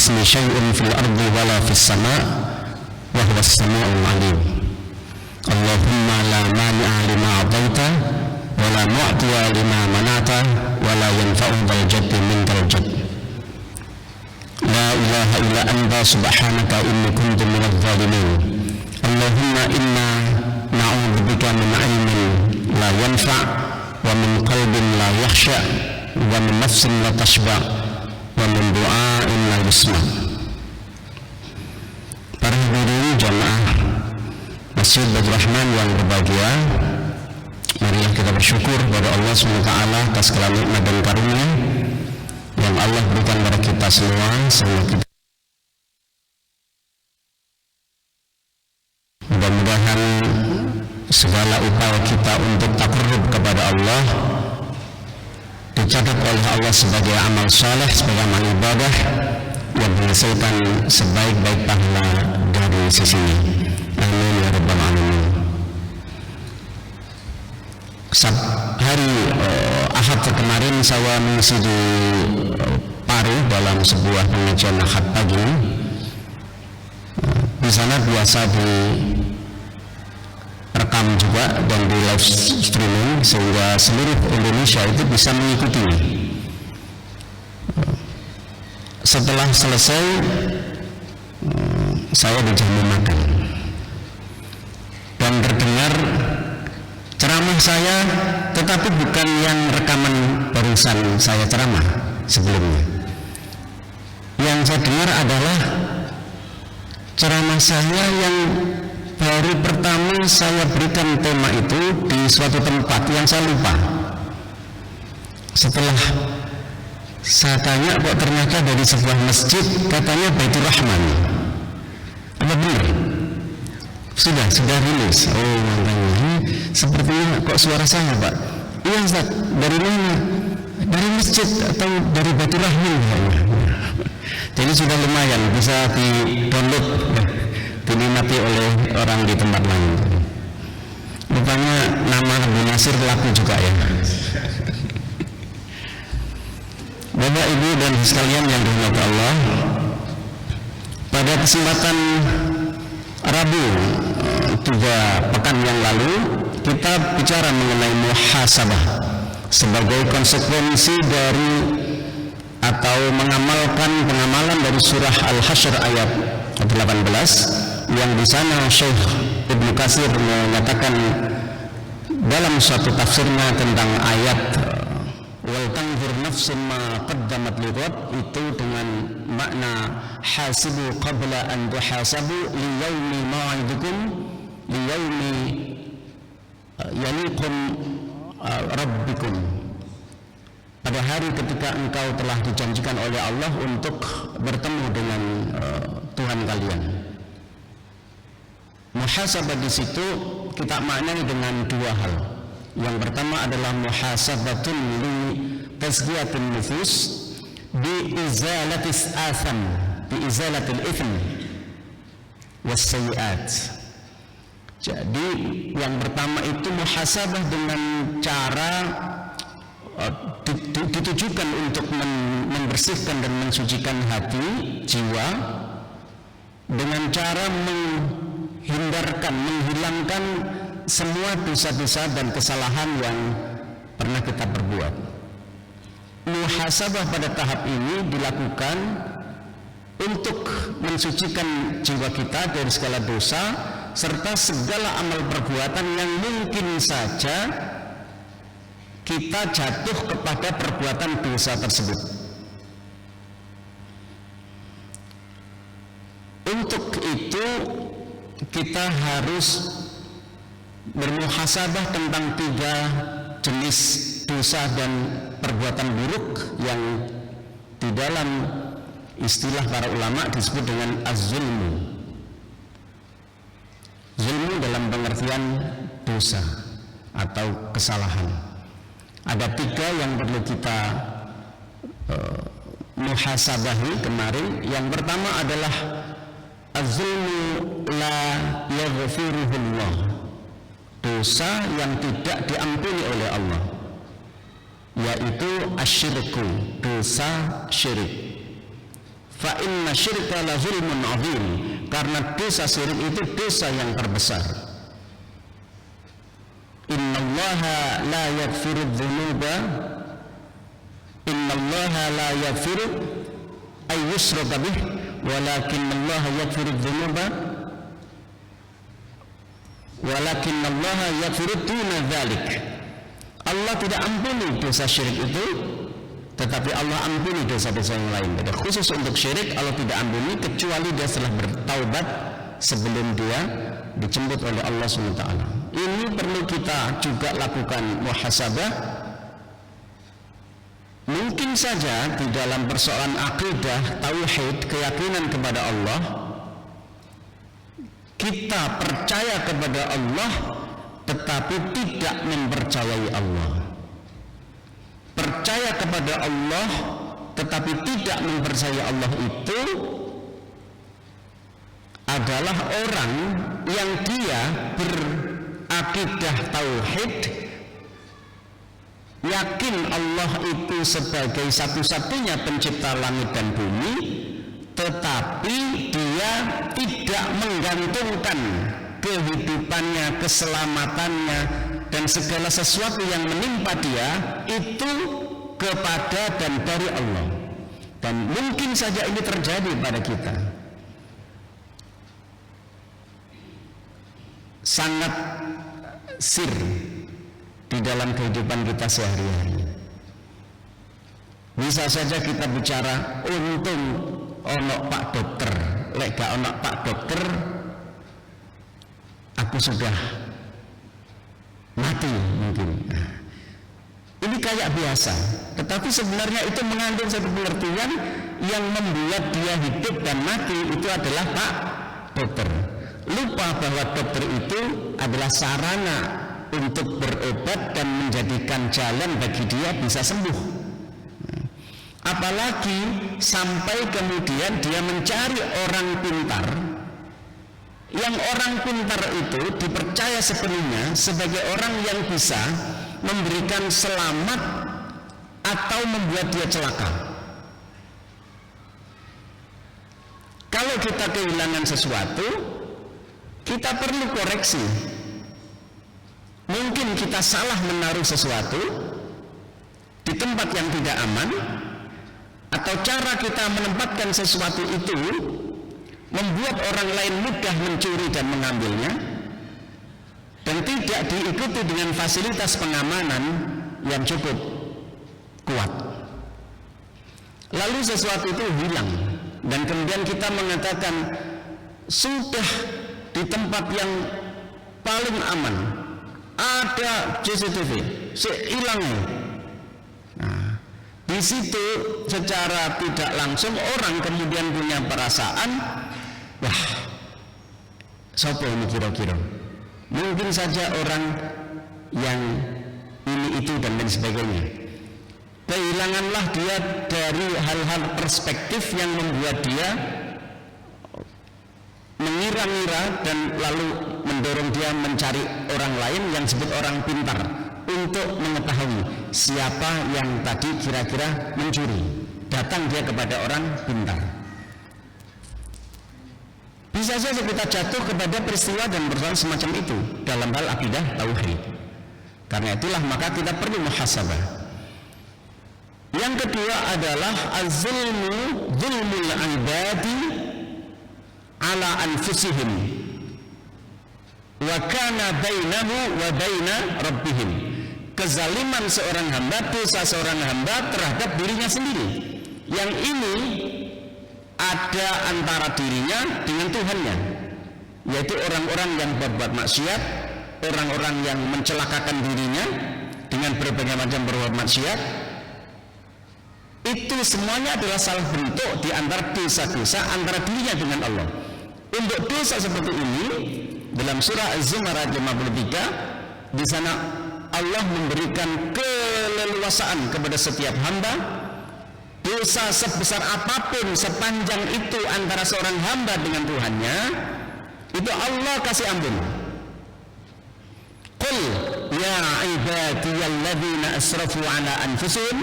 kamitslihi syai'un fil ardi wala fis sama' wa huwas sami'ul 'alim. Allahumma la mani'a lima a'taita wa la mu'tiya lima mana'ta wa la yanfa'u dzal jaddi minkal jadd. La ilaha illa anta subhanaka inni kuntu minadh dhalimin. Allahumma inna na'udzubika min 'ilmin la yanfa' wa min qalbin la yakhsha wa min nafsin la tashba wa min du'ain la yusma. Para hadirin jamaah Masjid Baitur Rahman yang berbahagia, marilah kita bersyukur kepada Allah SWT atas segala nikmat dan karunia yang Allah berikan kepada kita semua. Semoga mudah-mudahan segala upaya kita untuk takarrub kepada Allah dicatat oleh Allah sebagai amal saleh, sebagai amal ibadah yang menghasilkan sebaik-baik pahala dari sisinya. Amin ya rabbal alamin. Hari Ahad kemarin saya mengisi di Paru dalam sebuah pengajian Ahad pagi. Di sana biasa direkam juga dan di live streaming sehingga seluruh Indonesia itu bisa mengikuti. Setelah selesai saya dijamu makan dan terdengar ceramah saya, tetapi bukan yang rekaman barusan saya ceramah sebelumnya. Yang saya dengar adalah ceramah saya yang baru pertama saya berikan tema itu di suatu tempat yang saya lupa. Setelah saya tanya, kok ternyata dari sebuah masjid, katanya Baitur Rahman. Apa benar? Sudah rilis. Oh, makanya sepertinya kok suara saya, Pak? Iya, Ustaz. Dari mana? Dari masjid atau dari Baitur Rahman? Jadi sudah lumayan, bisa di-download, dinikmati oleh orang di tempat lain. Rupanya nama Abu Nasir laku juga ya. Bapak, Ibu dan sekalian yang dirahmati Allah, pada kesempatan Rabu 3 pekan yang lalu kita bicara mengenai muhasabah sebagai konsekuensi dari atau pengamalan dari surah Al-Hasyr ayat 18 yang di sana Syekh Ibnu Katsir menyatakan dalam suatu tafsirnya tentang ayat wal tanzur nafsun ma qaddamat lighad, itu dengan makna hasibu qabla an tuhasabu li yaumi mau'idukum li yaumi yaliqum rabbikum, pada hari ketika engkau telah dijanjikan oleh Allah untuk bertemu dengan Tuhan kalian. Muhasabah di situ kita maknai dengan dua hal. Yang pertama adalah muhasabatun li tazkiyatin nufus bi izalatis atham, bi izalatil ithm was sayyiat. Jadi yang pertama itu muhasabah dengan cara ditujukan untuk membersihkan dan mensucikan hati, jiwa, dengan cara menghilangkan semua dosa-dosa dan kesalahan yang pernah kita perbuat. Muhasabah pada tahap ini dilakukan untuk mensucikan jiwa kita dari segala dosa serta segala amal perbuatan yang mungkin saja kita jatuh kepada perbuatan dosa tersebut. Untuk itu kita harus bermuhasabah tentang 3 jenis dosa dan perbuatan buruk yang di dalam istilah para ulama disebut dengan az-zulmu. Zulmu dalam pengertian dosa atau kesalahan. Ada 3 yang perlu kita muhasabahi kemarin. Yang pertama adalah az-zulmu la yaghfiruhullah, dosa yang tidak diampuni oleh Allah, yaitu asyirku, dosa syirik. fa inna syirka la zulmun azim, karena dosa syirik itu dosa yang terbesar. Innallaha la yaghfiru dzunuba innallaha la yaghfiru ay yushraka bih walakinallaha yaghfiru dzunuba walakinallaha yaghfiru duna dzalik. Allah tidak ampuni dosa syirik itu, tetapi Allah ampuni dosa-dosa yang lain. Jadi khusus untuk syirik Allah tidak ampuni kecuali dia setelah bertaubat sebelum dia dijemput oleh Allah SWT. Ini perlu kita juga lakukan muhasabah. Mungkin saja di dalam persoalan akidah, tauhid, keyakinan kepada Allah, kita percaya kepada Allah tetapi tidak mempercayai Allah. Percaya kepada Allah tetapi tidak mempercayai Allah itu adalah orang yang dia berakidah tauhid, yakin Allah itu sebagai satu-satunya pencipta langit dan bumi, tetapi dia tidak menggantungkan kehidupannya, keselamatannya, dan segala sesuatu yang menimpa dia itu kepada dan dari Allah. Dan mungkin saja ini terjadi pada kita. Sangat sir di dalam kehidupan kita sehari-hari. Bisa saja kita bicara untung ono Pak Dokter, lek gak ono Pak Dokter aku sudah mati mungkin. Ini kayak biasa, tetapi sebenarnya itu mengandung satu pengertian yang membuat dia hidup dan mati itu adalah Pak Dokter. Lupa bahwa dokter itu adalah sarana untuk berobat dan menjadikan jalan bagi dia bisa sembuh. Apalagi sampai kemudian dia mencari orang pintar, yang orang pintar itu dipercaya sepenuhnya sebagai orang yang bisa memberikan selamat atau membuat dia celaka. Kalau kita kehilangan sesuatu, kita perlu koreksi. Mungkin kita salah menaruh sesuatu di tempat yang tidak aman, atau cara kita menempatkan sesuatu itu membuat orang lain mudah mencuri dan mengambilnya, dan tidak diikuti dengan fasilitas pengamanan yang cukup kuat. Lalu sesuatu itu hilang, dan kemudian kita mengatakan sudah di tempat yang paling aman ada CCTV, hilang. Nah, di situ secara tidak langsung orang kemudian punya perasaan, wah, siapa ini kira-kira? Mungkin saja orang yang ini itu dan lain sebagainya. Kehilanganlah dia dari hal-hal perspektif yang membuat dia mengira-ngira dan lalu mendorong dia mencari orang lain yang disebut orang pintar untuk mengetahui siapa yang tadi kira-kira mencuri. Datang dia kepada orang pintar. Bisa saja kita jatuh kepada peristiwa dan persoalan semacam itu dalam hal akidah tauhid. Karena itulah maka kita perlu muhasabah. Yang kedua adalah az-zulmu zulmul ibadi ala anfusihim wa kana bainahu wa baina rabbihim. Kezaliman seorang hamba, dosa seorang hamba terhadap dirinya sendiri, yang ini ada antara dirinya dengan Tuhannya, yaitu orang-orang yang berbuat maksiat, orang-orang yang mencelakakan dirinya dengan berbagai macam berbuat maksiat. Itu semuanya adalah salah bentuk di antara dosa-dosa antara dirinya dengan Allah. Untuk dosa seperti ini dalam surah Az-Zumar ayat 53, di sana Allah memberikan keleluasaan kepada setiap hamba. Dosa sebesar apapun sepanjang itu antara seorang hamba dengan Tuhannya, itu Allah kasih ampun. Qul ya ibadiyalladzina asrafu ala anfusihim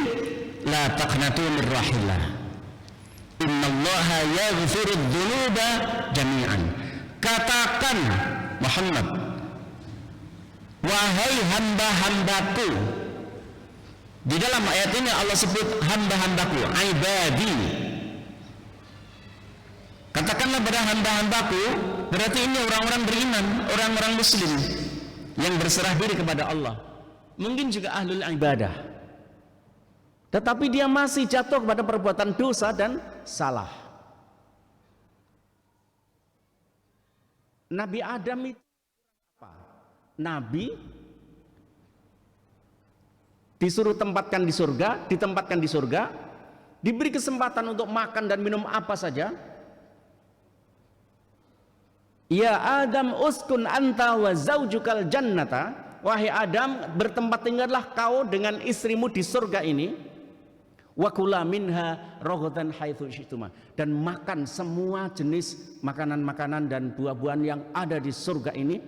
la taqnatu min rahillah. Innallaha yaghfirudz dzunuba jami'an. Katakan Muhammad, wahai hamba-hambaku. Di dalam ayat ini Allah sebut hamba-hambaku, ibadi. Katakanlah pada hamba-hambaku, berarti ini orang-orang beriman, orang-orang muslim yang berserah diri kepada Allah. Mungkin juga ahlul ibadah, tetapi dia masih jatuh kepada perbuatan dosa dan salah. Nabi Adam itu apa? Nabi disuruh tempatkan di surga, ditempatkan di surga, diberi kesempatan untuk makan dan minum apa saja. Ya Adam uskun anta wa zaujukal jannata. Wahai Adam, bertempat tinggallah kau dengan istrimu di surga ini. Wa kula minha raghadan haitsu syi'tuma, dan makan semua jenis makanan-makanan dan buah-buahan yang ada di surga ini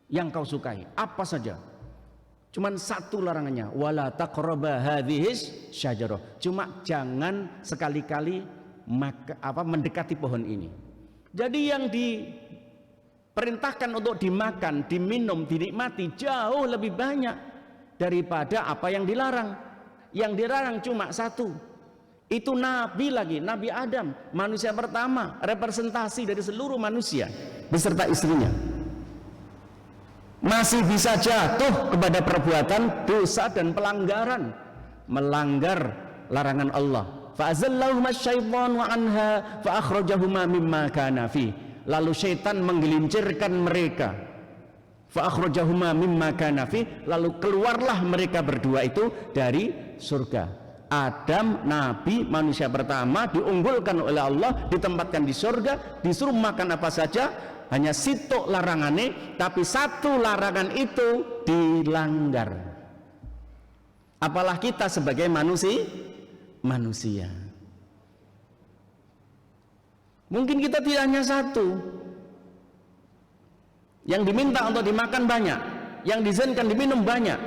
yang kau sukai, apa saja. Cuman satu larangannya, wala taqraba hadhis syajarah. Cuma jangan sekali-kali mendekati pohon ini. Jadi yang diperintahkan untuk dimakan, diminum, dinikmati jauh lebih banyak daripada apa yang dilarang. Yang dilarang cuma satu. Itu Nabi lagi, Nabi Adam, manusia pertama, representasi dari seluruh manusia beserta istrinya. Masih bisa jatuh kepada perbuatan dosa dan pelanggaran, melanggar larangan Allah. Fa'azallahuma syaitanu anha fa'akhrajahuma mimma kana fi. Lalu syaitan menggelincirkan mereka. Fa'akhrajahuma mimma kana fi, lalu keluarlah mereka berdua itu dari surga. Adam, Nabi, manusia pertama, diunggulkan oleh Allah, ditempatkan di surga, disuruh makan apa saja, hanya sitok larangannya, tapi satu larangan itu dilanggar. Apalah kita sebagai manusia. Mungkin kita tidak hanya satu. Yang diminta untuk dimakan banyak, yang diizinkan diminum banyak,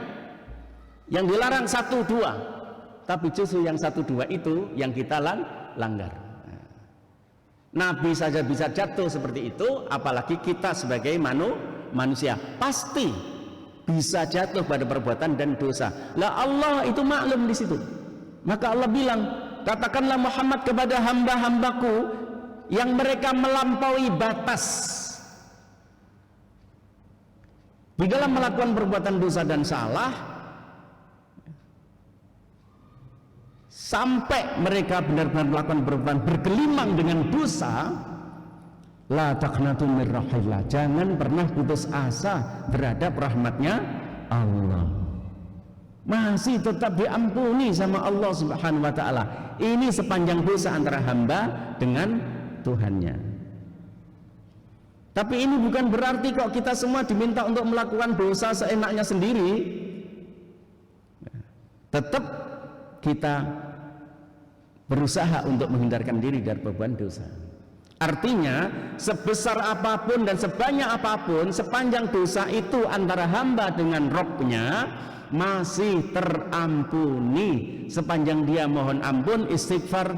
yang dilarang 1-2, tapi justru yang 1-2 itu yang kita langgar. Nabi saja bisa jatuh seperti itu, apalagi kita sebagai manusia pasti bisa jatuh pada perbuatan dan dosa. Lah Allah itu maklum di situ. Maka Allah bilang, katakanlah Muhammad kepada hamba-hambaku yang mereka melampaui batas di dalam melakukan perbuatan dosa dan salah, sampai mereka benar-benar melakukan perbuatan bergelimang dengan dosa, la taqnatu mir rahmatillah, jangan pernah putus asa terhadap rahmatnya Allah. Masih tetap diampuni sama Allah Subhanahu wa taala. Ini sepanjang dosa antara hamba dengan Tuhannya. Tapi ini bukan berarti kok kita semua diminta untuk melakukan dosa seenaknya sendiri. Tetap kita berusaha untuk menghindarkan diri dari perbuatan dosa. Artinya sebesar apapun dan sebanyak apapun, sepanjang dosa itu antara hamba dengan Rabb-nya, masih terampuni sepanjang dia mohon ampun, istighfar,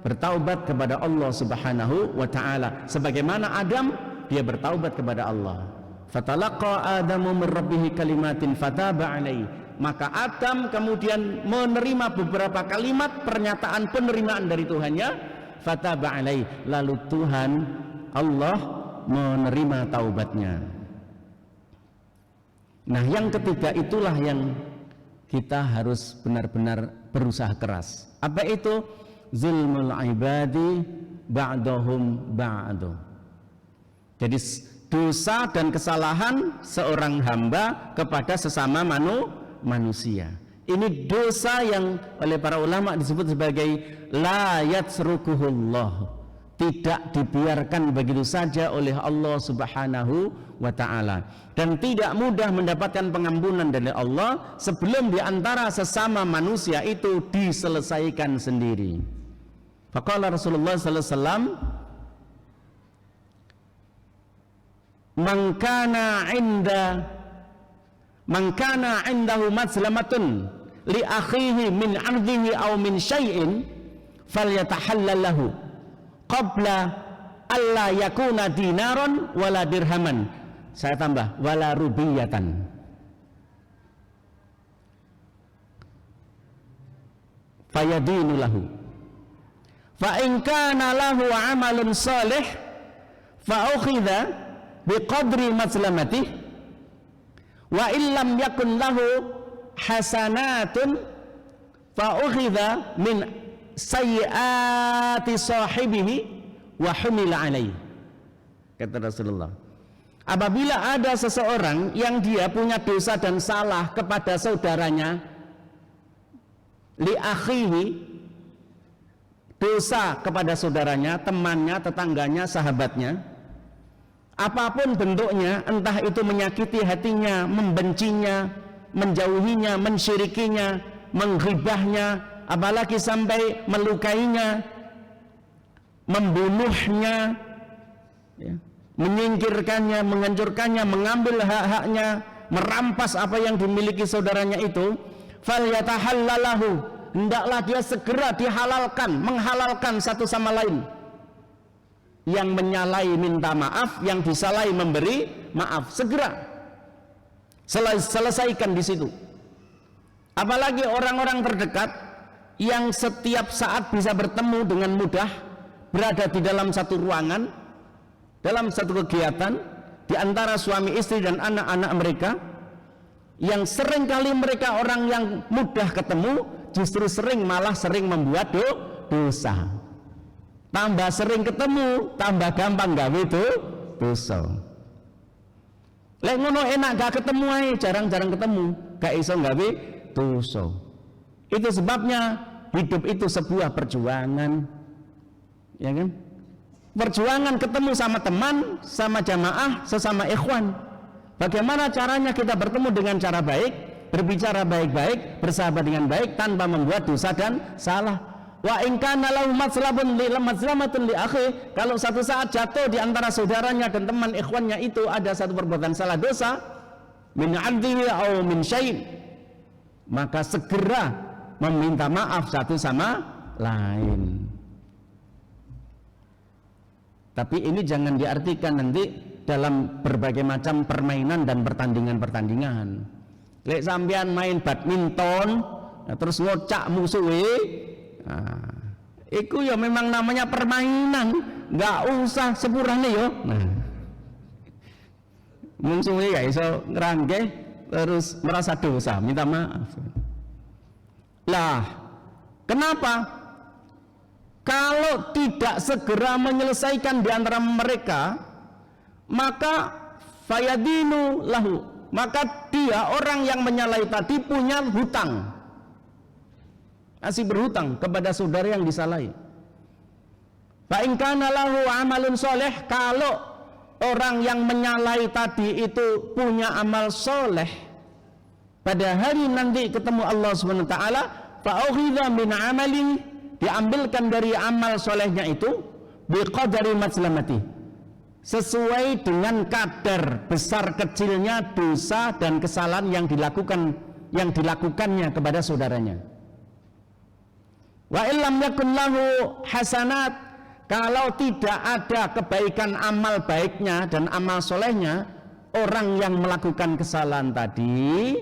bertaubat kepada Allah Subhanahu wa taala. Sebagaimana Adam, dia bertaubat kepada Allah. Fatalaqa Adamu min rabbih kalimatin fataba alaihi. Maka Adam kemudian menerima beberapa kalimat pernyataan penerimaan dari Tuhannya, fataba alaihi. Lalu Tuhan Allah menerima taubatnya. Nah, yang ketiga itulah yang kita harus benar-benar berusaha keras. Apa itu? Zulmul ibadi ba'dahum ba'du. Jadi dosa dan kesalahan seorang hamba kepada sesama manusia. Ini dosa yang oleh para ulama disebut sebagai la yatsrukuhullah, tidak dibiarkan begitu saja oleh Allah Subhanahu wa taala, dan tidak mudah mendapatkan pengampunan dari Allah sebelum diantara sesama manusia itu diselesaikan sendiri. Faqala Rasulullah sallallahu alaihi wasallam, man kana indahu mazlamatun li akhihi min 'ardihi aw min syai'in falyatahallallahu qabla alla yakuna dinaron wala dirhaman. Saya tambah wala rubiyatan. Fayadinu lahu. Fa in kana lahu amalun salih fa ukhidha biqadri mazlamatih wa illam yakun lahu hasanatun fa ukhidha min sayyiati sahibihi wa humila alaihi. Kata Rasulullah, apabila ada seseorang yang dia punya dosa dan salah kepada saudaranya, li akhihi, dosa kepada saudaranya, temannya, tetangganya, sahabatnya, apapun bentuknya, entah itu menyakiti hatinya, membencinya, menjauhinya, mensyirikinya, menghibahnya, apalagi sampai melukainya, membunuhnya, ya, menyingkirkannya, menghancurkannya, mengambil hak-haknya, merampas apa yang dimiliki saudaranya itu, falyatahallalahu, hendaklah dia segera dihalalkan, menghalalkan satu sama lain. Yang menyalahi minta maaf, yang disalahi memberi maaf, segera selesaikan di situ. Apalagi orang-orang terdekat yang setiap saat bisa bertemu dengan mudah, berada di dalam satu ruangan, dalam satu kegiatan, di antara suami istri dan anak-anak mereka, yang sering kali mereka orang yang mudah ketemu, justru malah sering membuat dosa. Tambah sering ketemu, tambah gampang gawe itu dosa. Lek ngono enak gak ketemu ae, jarang-jarang ketemu, gak iso gawe dosa. Itu sebabnya hidup itu sebuah perjuangan, ya kan? Perjuangan ketemu sama teman, sama jamaah, sesama ikhwan. Bagaimana caranya kita bertemu dengan cara baik, berbicara baik-baik, bersahabat dengan baik tanpa membuat dosa dan salah. Wa in kana lahu mazlamatun li akhi, kalau satu saat jatuh di antara saudaranya dan teman ikhwannya itu ada satu perbuatan salah dosa, min 'adhihi aw min syai', maka segera meminta maaf satu sama lain. Tapi ini jangan diartikan nanti dalam berbagai macam permainan dan pertandingan-pertandingan. Lek sampean main badminton, terus ngocak musuhe, nah, itu ya memang namanya permainan, nggak usah sepurane yo. Nah, musuhe ya iso ngerangke terus merasa dosa, minta maaf. Lah, kenapa? Kalau tidak segera menyelesaikan di antara mereka, maka fayadinu lahu, maka dia orang yang menyalahi tadi punya hutang, masih berhutang kepada saudara yang disalahi. Fa in kana lahu amalun soleh, kalau orang yang menyalahi tadi itu punya amal soleh, pada hari nanti ketemu Allah Subhanahu wa taala, fa ukhidha min amali, diambilkan dari amal solehnya itu biqadari mazlamati, sesuai dengan kadar besar kecilnya dosa dan kesalahan yang dilakukannya kepada saudaranya. Wa illam yakun lahu hasanat, kalau tidak ada kebaikan amal baiknya dan amal solehnya orang yang melakukan kesalahan tadi,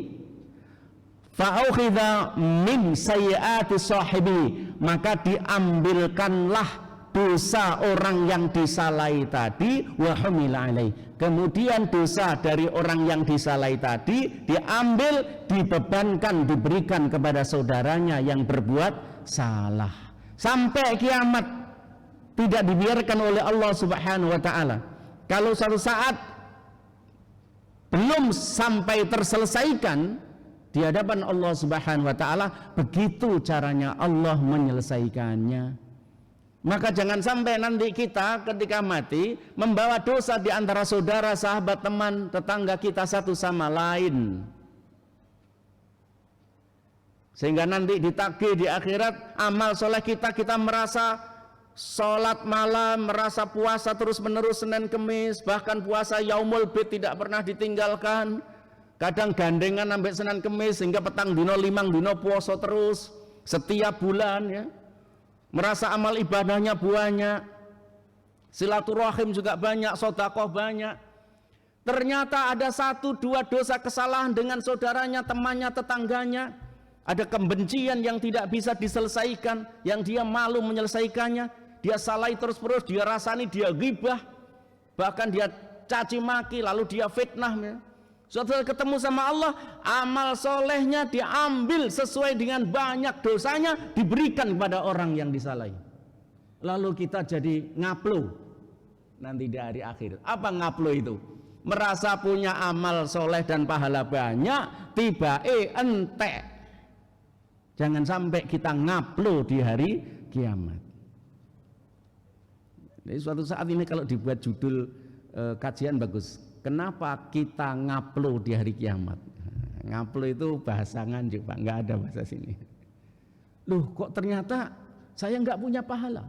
fa'ukhidha min sayyiati sahibi, maka diambilkanlah dosa orang yang disalahi tadi, wa humila alaih, kemudian dosa dari orang yang disalahi tadi diambil, dibebankan, diberikan kepada saudaranya yang berbuat salah sampai kiamat, tidak dibiarkan oleh Allah Subhanahu wa taala. Kalau suatu saat belum sampai terselesaikan di hadapan Allah Subhanahu wa taala, begitu caranya Allah menyelesaikannya. Maka jangan sampai nanti kita ketika mati membawa dosa di antara saudara, sahabat, teman, tetangga kita satu sama lain, sehingga nanti ditagih di akhirat amal soleh kita merasa sholat malam, merasa puasa terus menerus Senin Kemis, bahkan puasa Yaumul Bid tidak pernah ditinggalkan, kadang gandengan sampai Senin Kemis, sehingga petang dino limang dino puasa terus setiap bulan, ya. merasa amal ibadahnya banyak, silaturahim juga banyak, sedekah banyak. Ternyata ada 1-2 dosa kesalahan dengan saudaranya, temannya, tetangganya. Ada kebencian yang tidak bisa diselesaikan, yang dia malu menyelesaikannya. Dia salahi terus-terus, dia rasani, dia ghibah, bahkan dia caci maki, lalu dia fitnah. Suatu saat ketemu sama Allah, amal solehnya diambil sesuai dengan banyak dosanya, diberikan kepada orang yang disalahi. Lalu kita jadi ngaplo nanti di hari akhir. Apa ngaplo itu? Merasa punya amal soleh dan pahala banyak, tiba entek. Jangan sampai kita ngaplo di hari kiamat. Jadi suatu saat ini kalau dibuat judul kajian bagus. Kenapa kita ngaplo di hari kiamat? Ngaplo itu bahasa Nganjuk, Pak, nggak ada bahasa sini. Loh, kok ternyata saya nggak punya pahala?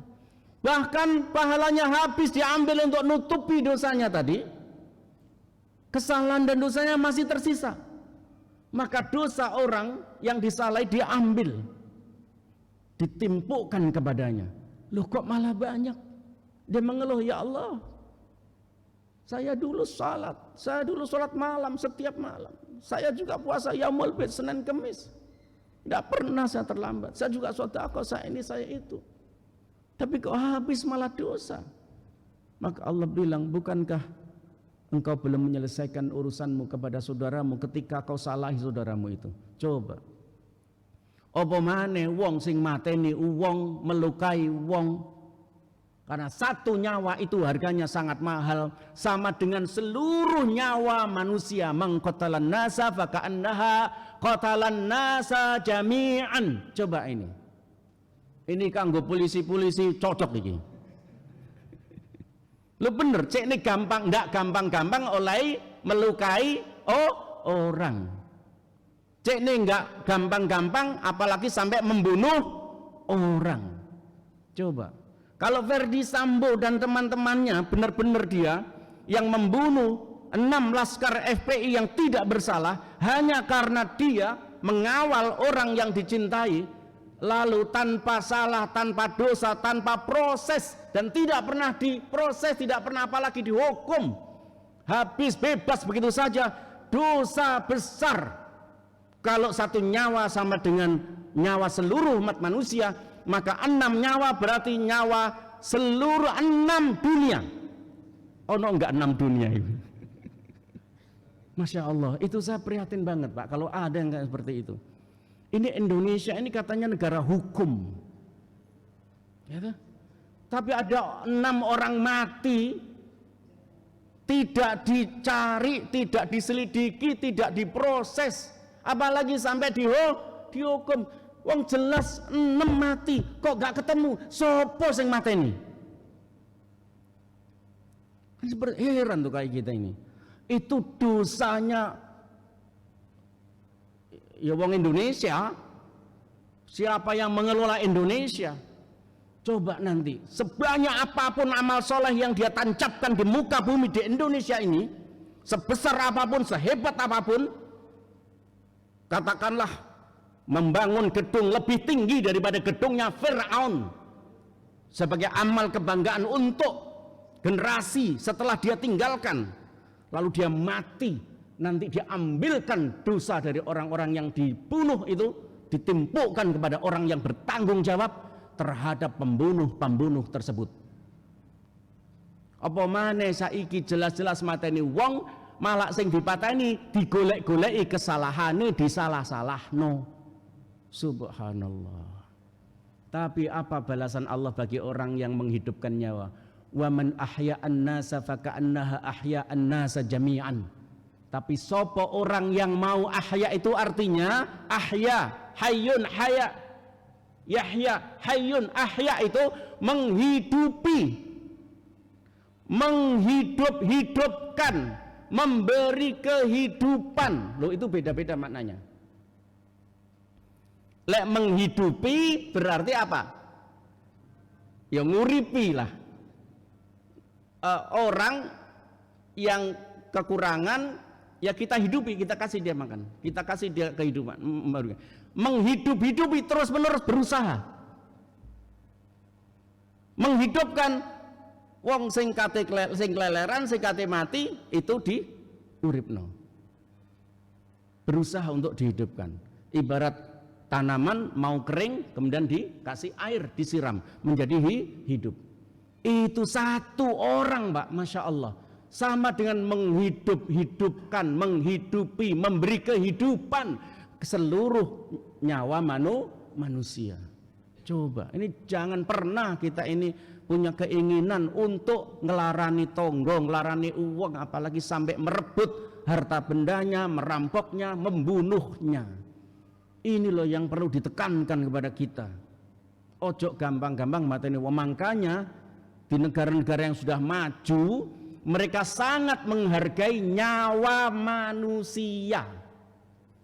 Bahkan pahalanya habis diambil untuk nutupi dosanya tadi. Kesalahan dan dosanya masih tersisa. Maka dosa orang yang disalahi diambil, ditimpukkan kepadanya. Loh, kok malah banyak? Dia mengeluh, ya Allah, saya dulu sholat malam setiap malam. Saya juga puasa yaumul bid, Senin Kemis. Tidak pernah saya terlambat. Saya juga sedekah, saya ini, saya itu. Tapi kok habis malah dosa? Maka Allah bilang, bukankah engkau belum menyelesaikan urusanmu kepada saudaramu ketika kau salahi saudaramu itu? Coba. Apa maneh wong sing mateni wong, melukai wong, karena satu nyawa itu harganya sangat mahal, sama dengan seluruh nyawa manusia. Mengqatalan nasa faka'annaha qatalan nasa jami'an. Coba ini kanggo polisi-polisi cocok ini. Lu bener, cek ini gampang, ndak gampang-gampang oleh melukai orang. Cek ini enggak gampang-gampang, apalagi sampai membunuh orang. Coba. Kalau Verdi Sambo dan teman-temannya benar-benar dia yang membunuh 6 laskar FPI yang tidak bersalah hanya karena dia mengawal orang yang dicintai, lalu tanpa salah, tanpa dosa, tanpa proses, dan tidak pernah diproses, tidak pernah apalagi dihukum, habis bebas begitu saja. Dosa besar. Kalau satu nyawa sama dengan nyawa seluruh umat manusia, maka 6 nyawa berarti nyawa seluruh 6 dunia. Oh no, enggak 6 dunia itu. Masya Allah, itu saya prihatin banget, Pak, kalau ada yang kayak seperti itu. Ini Indonesia ini katanya negara hukum, ya, tapi ada 6 orang mati, tidak dicari, tidak diselidiki, tidak diproses, apalagi sampai dihukum. Wong jelas 6 mati, kok gak ketemu sopo sing mateni? Kan seperti heran tuh kayak kita ini. Itu dosanya ya wong Indonesia. Siapa yang mengelola Indonesia? Coba nanti sebanyak apapun amal soleh yang dia tancapkan di muka bumi di Indonesia ini, sebesar apapun, sehebat apapun, katakanlah membangun gedung lebih tinggi daripada gedungnya Fir'aun sebagai amal kebanggaan untuk generasi setelah dia tinggalkan, lalu dia mati, nanti diambilkan dosa dari orang-orang yang dibunuh itu, ditimpukkan kepada orang yang bertanggung jawab terhadap pembunuh-pembunuh tersebut. Apa maneh saiki jelas-jelas mateni wong, malah sing dipateni digolek-goleki kesalahane, disalah-salahno. Subhanallah. Tapi apa balasan Allah bagi orang yang menghidupkan nyawa? Wa man ahya'an nasa faka'annaha ahya'an nasa jami'an. Tapi sopo orang yang mau ahya itu artinya ahya, hayyun, haya, yahya, hayyun, ahya itu menghidupi, menghidupkan, memberi kehidupan. Loh, itu beda-beda maknanya. Lek menghidupi berarti apa? Ya nguripi lah. Orang yang kekurangan, ya kita hidupi, kita kasih dia makan, kita kasih dia kehidupan. Menghidupi terus menerus berusaha. menghidupkan wong sing kate keleleran, sing kate mati itu diuripno. Berusaha untuk dihidupkan. Ibarat tanaman mau kering kemudian dikasih air, disiram menjadi hidup. Itu satu orang, Pak, Masya Allah, sama dengan menghidupkan, menghidupi, memberi kehidupan seluruh nyawa manusia. Coba, ini jangan pernah kita ini punya keinginan untuk ngelarani tonggo, ngelarani uang, apalagi sampai merebut harta bendanya, merampoknya, membunuhnya. Ini loh yang perlu ditekankan kepada kita. Ojo gampang-gampang mateni. Makanya di negara-negara yang sudah maju, mereka sangat menghargai nyawa manusia.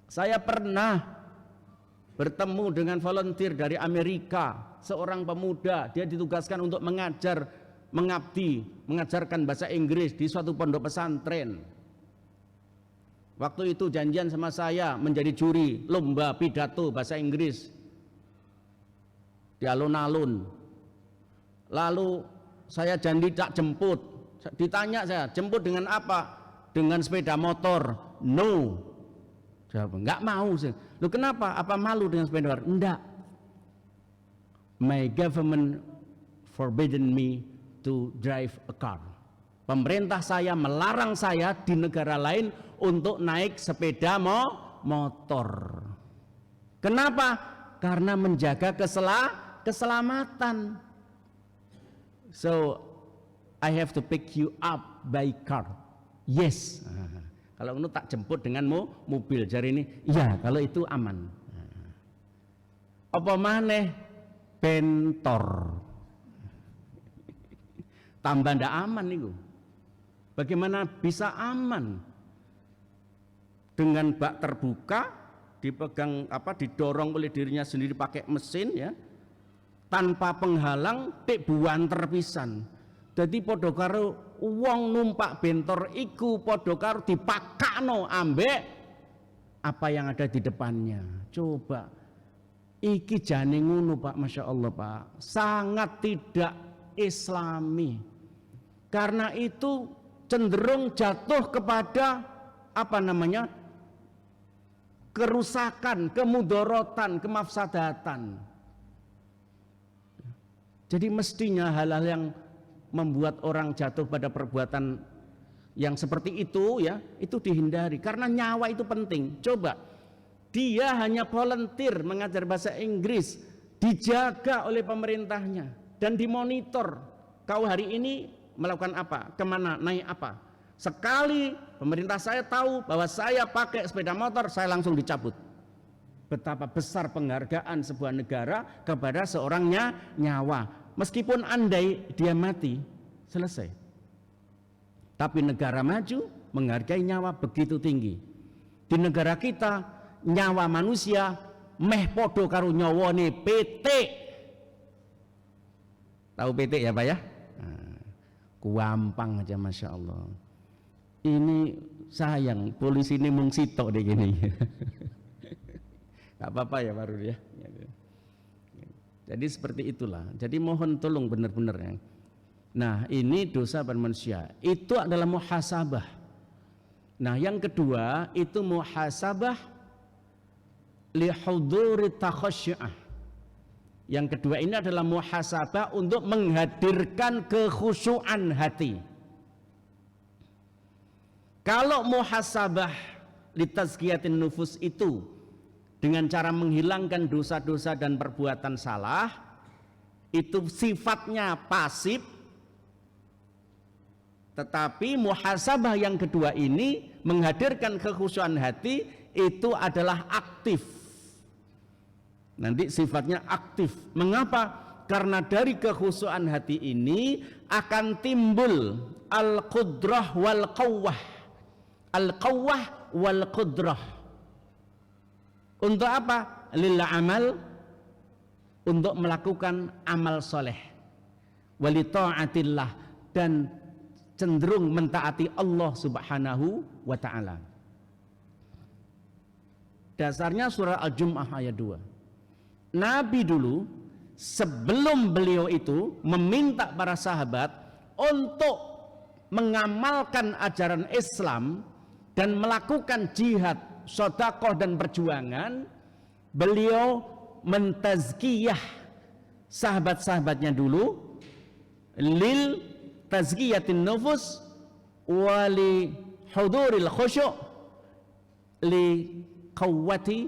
Saya pernah bertemu dengan volunteer dari Amerika, seorang pemuda, dia ditugaskan untuk mengajarkan bahasa Inggris di suatu pondok pesantren. Waktu itu janjian sama saya menjadi juri lomba pidato bahasa Inggris di alun-alun. Lalu saya janji tak jemput. Ditanya saya, jemput dengan apa? Dengan sepeda motor. No. Jawab, enggak mau. Loh kenapa? Apa malu dengan sepeda motor? Enggak. My government forbidden me to drive a car. Pemerintah saya melarang saya di negara lain untuk naik sepeda motor. Kenapa? Karena menjaga keselamatan. So I have to pick you up by car. Yes. Kalau itu tak jemput dengan mobil. Jari ini, iya kalau itu aman. Apa maneh bentor. Tambah ndak aman itu. Bagaimana bisa aman? Dengan bak terbuka, dipegang didorong oleh dirinya sendiri pakai mesin ya. Tanpa penghalang tik buan terpisan. Jadi padha karo wong numpak bentor iku padha karo dipakakno ambek apa yang ada di depannya. Coba iki jane ngono Pak, Masya Allah Pak, sangat tidak islami. Karena itu cenderung jatuh kepada kerusakan, kemudorotan, kemafsadatan. Jadi mestinya hal-hal yang membuat orang jatuh pada perbuatan yang seperti itu ya, itu dihindari karena nyawa itu penting. Coba dia hanya volunteer mengajar bahasa Inggris, dijaga oleh pemerintahnya dan dimonitor. Kau hari ini melakukan apa? Kemana? Naik apa? Sekali pemerintah saya tahu bahwa saya pakai sepeda motor, saya langsung dicabut. Betapa besar penghargaan sebuah negara kepada seorang nyawa. Meskipun andai dia mati, selesai. Tapi negara maju menghargai nyawa begitu tinggi. Di negara kita nyawa manusia meh podo karo nyawane pitik. Tahu pitik ya Pak ya? Gampang aja Masya Allah. Ini sayang polisi ini mung sitok deh gini. Gak apa-apa ya Pak Rudi ya. Jadi seperti itulah. Jadi mohon tolong benar-benar ya. Nah ini dosa pada manusia. Itu adalah muhasabah. Nah yang kedua itu muhasabah lihuduri takhasyu'ah. Yang kedua ini adalah muhasabah untuk menghadirkan kekhusyuan hati. Kalau muhasabah litazkiyatin nufus itu dengan cara menghilangkan dosa-dosa dan perbuatan salah, itu sifatnya pasif. Tetapi muhasabah yang kedua ini menghadirkan kekhusyuan hati, itu adalah aktif. Nanti sifatnya aktif. Mengapa? Karena dari kekhusyuan hati ini akan timbul al-qudrah wal qawwah. Al-qawwah wal qudrah. Untuk apa? Lil amal, untuk melakukan amal soleh, wali ta'atillah, dan cenderung mentaati Allah subhanahu wa ta'ala. Dasarnya surah Al-Jum'ah ayat 2. Nabi dulu sebelum beliau itu meminta para sahabat untuk mengamalkan ajaran Islam dan melakukan jihad, sedekah dan perjuangan, beliau mentazkiyah sahabat-sahabatnya dulu lil tazkiyatin nufus wali huduril khusyuk li qawwati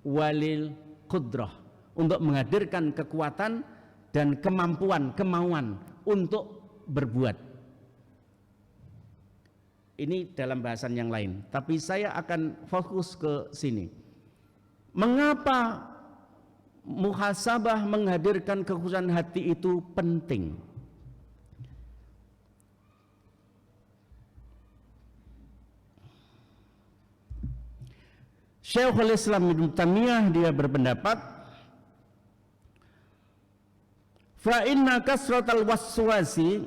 walil qudrah, untuk menghadirkan kekuatan dan kemauan untuk berbuat. Ini dalam bahasan yang lain, tapi saya akan fokus ke sini. Mengapa muhasabah menghadirkan kekhusyuan hati itu penting? Syekhul Islam Ibnu Taimiyah dia berpendapat, fa inna kasratal waswasi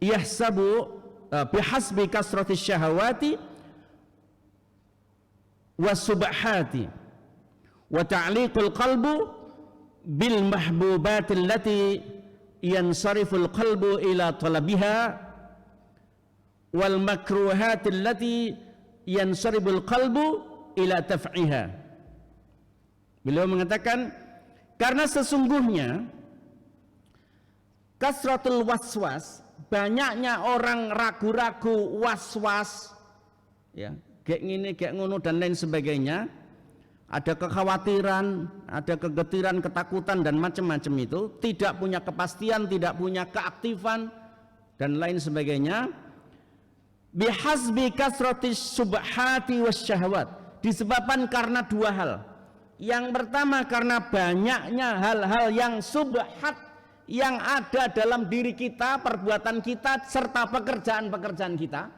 yahsabu bihasbi kasratis syahawati wasubahati wa ta'liqul qalbu bil mahbubati allati yansariful qalbu ila talabiha wal makruhati allati yansariful qalbu ila taf'iha. Beliau mengatakan, karena sesungguhnya kasratul waswas, banyaknya orang ragu-ragu, was-was, ya, kayak gini, kayak ngono dan lain sebagainya, ada kekhawatiran, ada kegetiran, ketakutan dan macam-macam itu, tidak punya kepastian, tidak punya keaktifan dan lain sebagainya. Bihasbi kasratis subhati wasyahawat, disebabkan karena dua hal. Yang pertama karena banyaknya hal-hal yang subhat yang ada dalam diri kita, perbuatan kita serta pekerjaan-pekerjaan kita.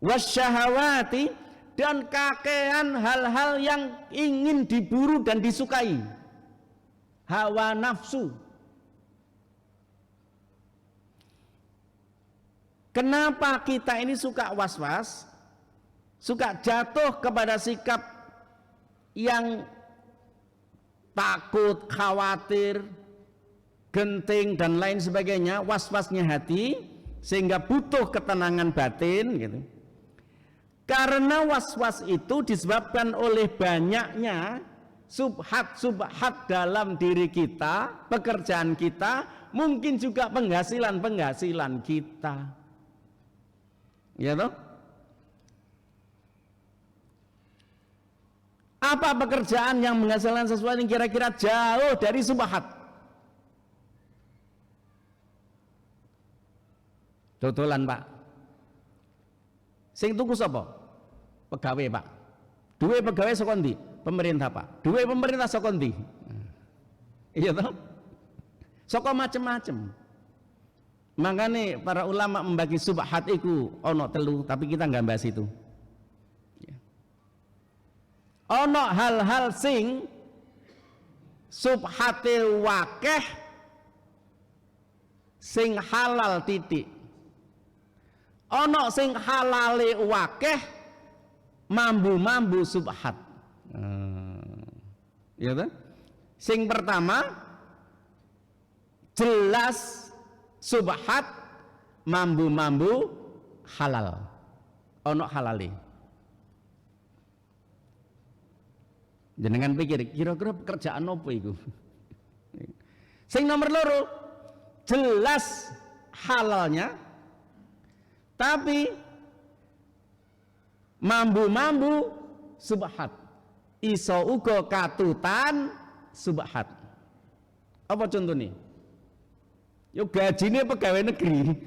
Wasyahawati, dan kakean hal-hal yang ingin diburu dan disukai, hawa nafsu. Kenapa kita ini suka was-was, suka jatuh kepada sikap yang takut, khawatir, genting dan lain sebagainya, was-wasnya hati, sehingga butuh ketenangan batin gitu. Karena was-was itu disebabkan oleh banyaknya subhat dalam diri kita, pekerjaan kita, mungkin juga penghasilan kita, ya toh? Apa pekerjaan yang menghasilkan sesuatu yang kira-kira jauh dari subhat? Dodolan, Pak. Sing tuku sapa? Pegawai, Pak. Duwe pegawai saka ndi? Pemerintah, Pak. Duwe pemerintah saka ndi? Iya toh? Saka macem-macem. Makanya para ulama membagi subhat iku ono telu, tapi kita nggak bahas itu. Ono hal-hal sing subhate wakeh sing halal titik. Ono sing halale wakeh mambu subhat. Ya kan? Sing pertama jelas subhat, mambu halal. Ono halale. Jenengan pikir kira-kira pekerjaan apa itu? Sing nomor loro jelas halalnya, tapi mambu subhat, iso uga katutan subhat. Apa contohnya? Yo gajine pegawai negeri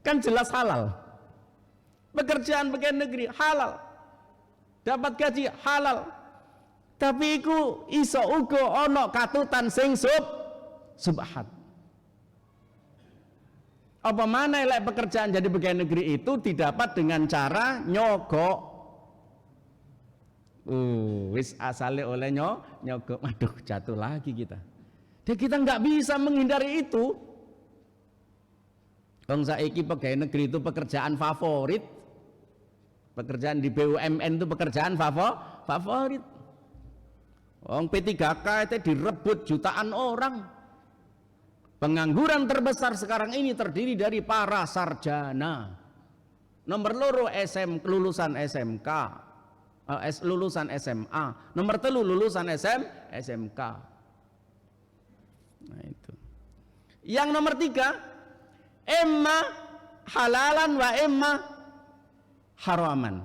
kan jelas halal, pekerjaan pegawai negeri halal, dapat gaji halal, tapi iku iso uga ana katutan sing subhat. Apa mana lek pekerjaan jadi pegawai negeri itu didapat dengan cara nyogok. Wis asale oleh nyogok. Aduh, jatuh lagi kita. Dan kita nggak bisa menghindari itu. Wong saiki pegawai negeri itu pekerjaan favorit. Pekerjaan di BUMN itu pekerjaan favorit. P3K itu direbut jutaan orang. Pengangguran terbesar sekarang ini terdiri dari para sarjana. Nomor loro lulusan SMK, lulusan SMA. Nomor telu lulusan SMK. Nah itu. Yang nomor 3, emma halalan wa emma haraman.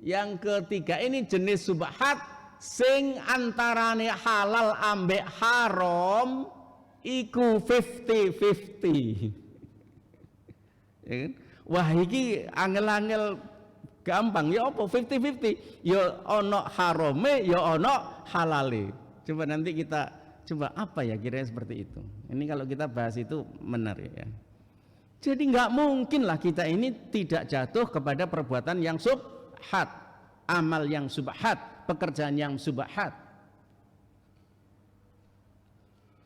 Yang ketiga ini jenis subhat sing antarane halal ambek haram iku 50-50. Ya kan? Wah iki angel-angel gampang ya apa 50-50 ya ono harame ya ono halale. Coba nanti kita coba apa ya kira-kira seperti itu. Ini kalau kita bahas itu menarik ya. Jadi nggak mungkin lah kita ini tidak jatuh kepada perbuatan yang subhat, amal yang subhat, pekerjaan yang subhat.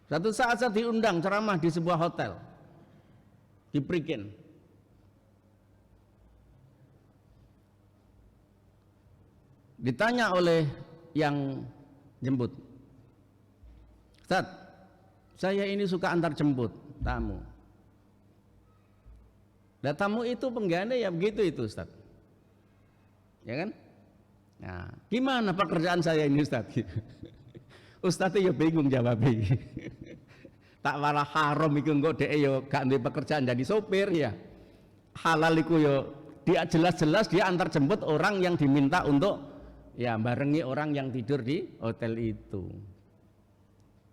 Satu saat saya diundang ceramah di sebuah hotel di Prigen. Ditanya oleh yang jemput, Ustaz, saya ini suka antar jemput tamu. Dan tamu itu pengganda ya begitu itu Ustaz, ya kan? Nah, gimana pekerjaan saya ini Ustaz? Ustaz ya bingung jawabnya. Tak malah haram iku engko dhek ya gak duwe pekerjaan jadi sopir ya. Halal iku ya dia jelas-jelas dia antar jemput orang yang diminta untuk ya barengi orang yang tidur di hotel itu.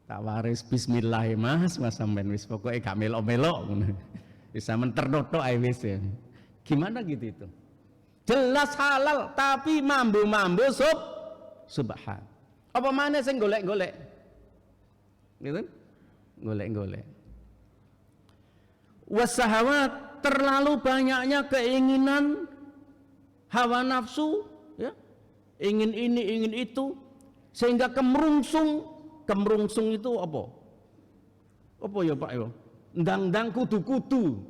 Tak waris bismillah Mas sampean wis pokoke gak melok-melok ngono. Wis sampean ternoto ae wis ya. Gimana gitu itu? Jelas halal tapi mambu-mambu subhat. Apa mana sing golek-golek? Gitu? Golek-golek. Wasahawat, terlalu banyaknya keinginan hawa nafsu ya. Ingin ini, ingin itu sehingga kemerungsung itu apa? Apa ya Pak ya? Ndang-ndang kudu-kudu.